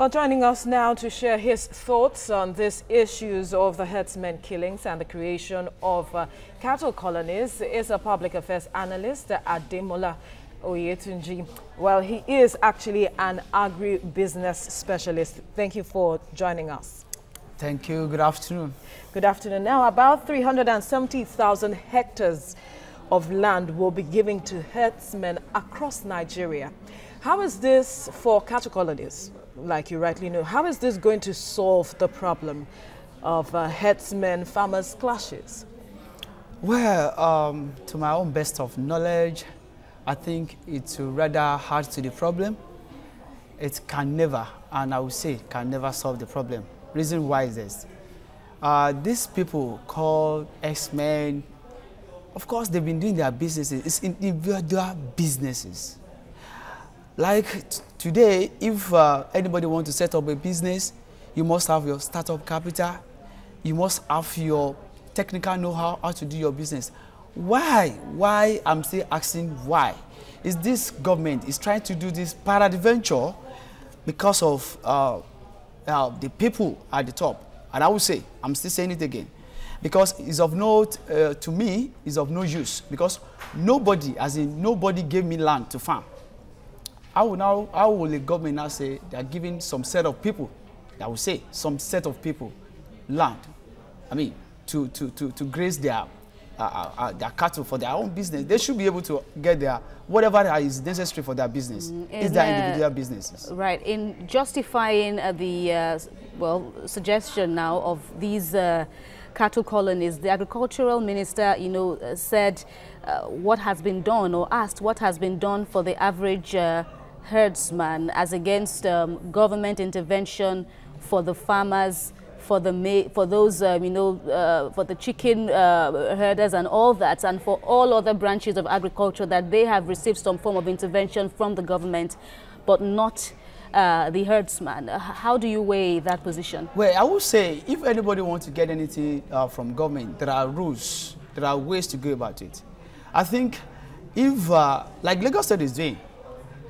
Well, joining us now to share his thoughts on these issues of the herdsmen killings and the creation of cattle colonies is a public affairs analyst, Ademola Oyetunji. Well, he is actually an agribusiness specialist. Thank you for joining us. Thank you. Good afternoon. Good afternoon. Now, about 370,000 hectares of land will be given to herdsmen across Nigeria. How is this for cattle colonies? Like you rightly know, how is this going to solve the problem of herdsmen-farmers clashes? Well, to my own best of knowledge, I think it's rather hard to the problem. It can never, and I would say, can never solve the problem. Reason why is this. These people called X-Men, of course, they've been doing their businesses. It's individual businesses. Like today, if anybody wants to set up a business, you must have your startup capital. You must have your technical know-how how to do your business. Why? I'm still asking why. Is this government is trying to do this peradventure because of the people at the top? And I will say, I'm still saying it again, because it's of note to me, it's of no use, because nobody, as in nobody gave me land to farm. How will the government now say they are giving some set of people, I will say, some set of people land, I mean, to graze their cattle for their own business? They should be able to get their, whatever is necessary for their business. It's their individual businesses. Right. In justifying the, suggestion now of these cattle colonies, the agricultural minister, said what has been done, or asked what has been done for the average herdsman as against government intervention for the farmers, for the for the chicken herders and all that, and for all other branches of agriculture, that they have received some form of intervention from the government, but not the herdsman. How do you weigh that position? Well, I would say if anybody wants to get anything from government, there are rules, there are ways to go about it. I think if, like Lagos State is doing,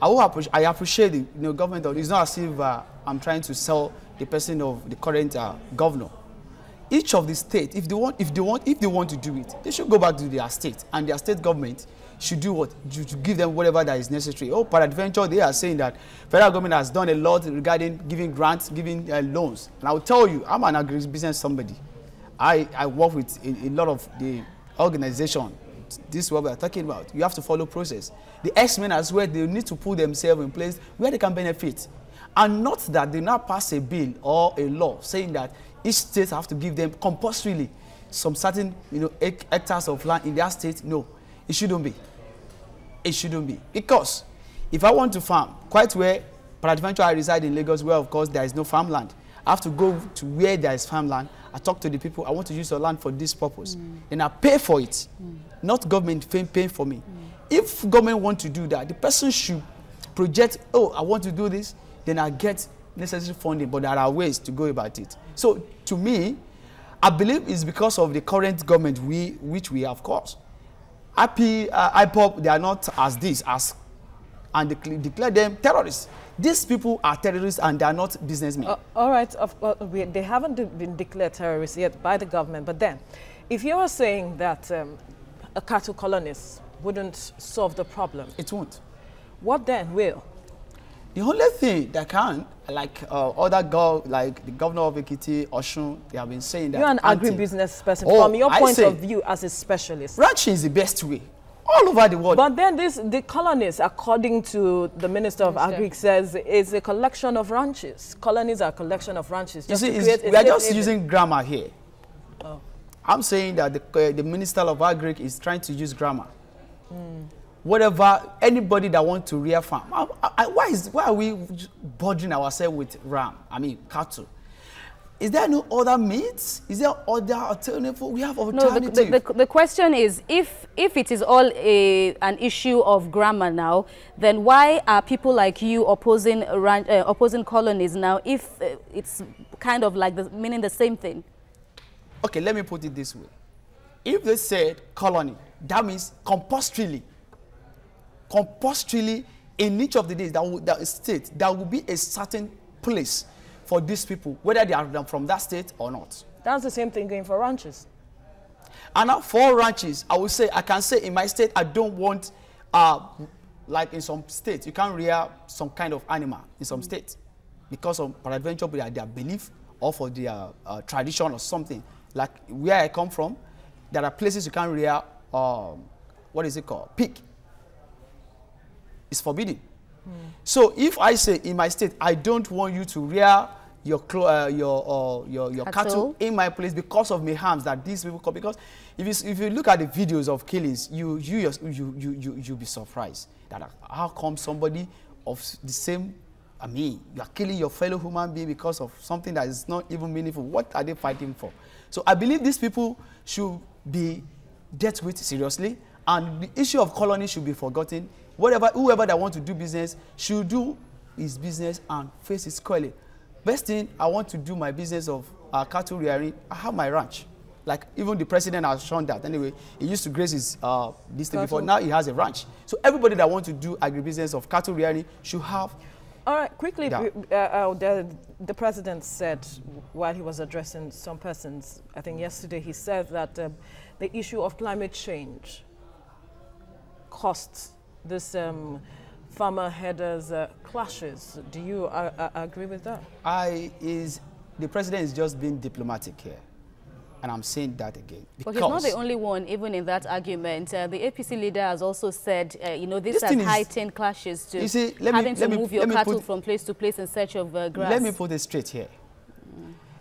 I appreciate the government. It's not as if I'm trying to sell the person of the current governor. Each of the states, if they want to do it, they should go back to their state, and their state government should do what? To give them whatever that is necessary. Oh, peradventure, they are saying that federal government has done a lot regarding giving grants, giving loans. And I will tell you, I'm an agribusiness somebody. I work with a lot of the organization. This is what we are talking about. You have to follow process. The X-Men as well, they need to put themselves in place where they can benefit. And not that they now pass a bill or a law saying that each state have to give them compulsorily some certain hectares of land in their state. No, it shouldn't be. It shouldn't be. Because if I want to farm, quite where, peradventure I reside in Lagos, where of course there is no farmland. I have to go to where there is farmland. I talk to the people, I want to use the land for this purpose. Then I pay for it. Not government paying for me. If government want to do that, the person should project, oh, I want to do this, then I get necessary funding, but there are ways to go about it. So to me, I believe it's because of the current government which we have, of course. IPOP, they are not as this, and they declare them terrorists. These people are terrorists and they are not businessmen. All right, they haven't been declared terrorists yet by the government, but then, if you are saying that a cattle colonist wouldn't solve the problem, it won't. What then will? The only thing that can, like like the governor of Ekiti, Osun, they have been saying that. You're an agribusiness person. From your point of view as a specialist, ranching is the best way all over the world. But then the colonies, according to the Minister of Agri, says is a collection of ranches. Colonies are a collection of ranches. You see, we are just using grammar here. Oh. I'm saying that the Minister of Agri is trying to use grammar. Whatever, anybody that wants to rear farm. Why are we bothering ourselves with cattle? Is there no other meats? Is there other alternative? We have alternative. No, the question is, if it is all an issue of grammar now, then why are people like you opposing colonies now, if it's kind of like meaning the same thing? Okay, let me put it this way. If they said colony, that means compulsorily in each of the days that state, there will be a certain place for these people, whether they are from that state or not. That's the same thing going for ranches. And now for ranches, I can say in my state, I don't want, like in some states, you can't rear some kind of animal in some states because of peradventure their belief or for their tradition or something. Like where I come from, there are places you can't rear, what is it called? Pig. It's forbidden. So if I say in my state, I don't want you to rear your cattle in my place because of mayhems that these people call. Because if you look at the videos of killings, you'll be surprised that how come somebody of the same, I mean, you are killing your fellow human being because of something that is not even meaningful. What are they fighting for? So I believe these people should be dealt with seriously, and the issue of colonies should be forgotten. Whoever that want to do business should do his business and face it squarely. Best thing, I want to do my business of cattle rearing. I have my ranch. Like even the president has shown that. Anyway, he used to graze his this thing before. Now he has a ranch. So everybody that wants to do agribusiness of cattle rearing should have. All right, quickly, the president said while he was addressing some persons, I think yesterday, he said that the issue of climate change costs this farmer headers clashes. Do you agree with that? The president is just being diplomatic here, and I'm saying that again. But he's not the only one, even in that argument. The APC leader has also said, you know, this has heightened clashes to having to move your cattle from place to place in search of grass. Let me put it straight here.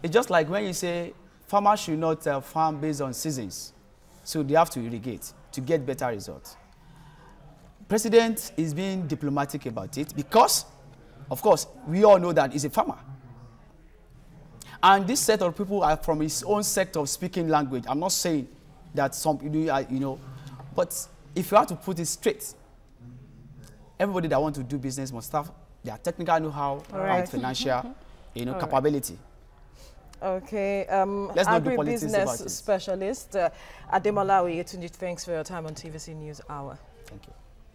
It's just like when you say farmers should not farm based on seasons, so they have to irrigate to get better results. President is being diplomatic about it because, of course, we all know that he's a farmer. And this set of people are from his own sector of speaking language. I'm not saying that some people, you know, but if you have to put it straight, everybody that wants to do business must have their technical know-how and financial, capability. Okay. Let's not do politics about it. Specialist Ademola Oyetunji, thanks for your time on TVC News Hour. Thank you.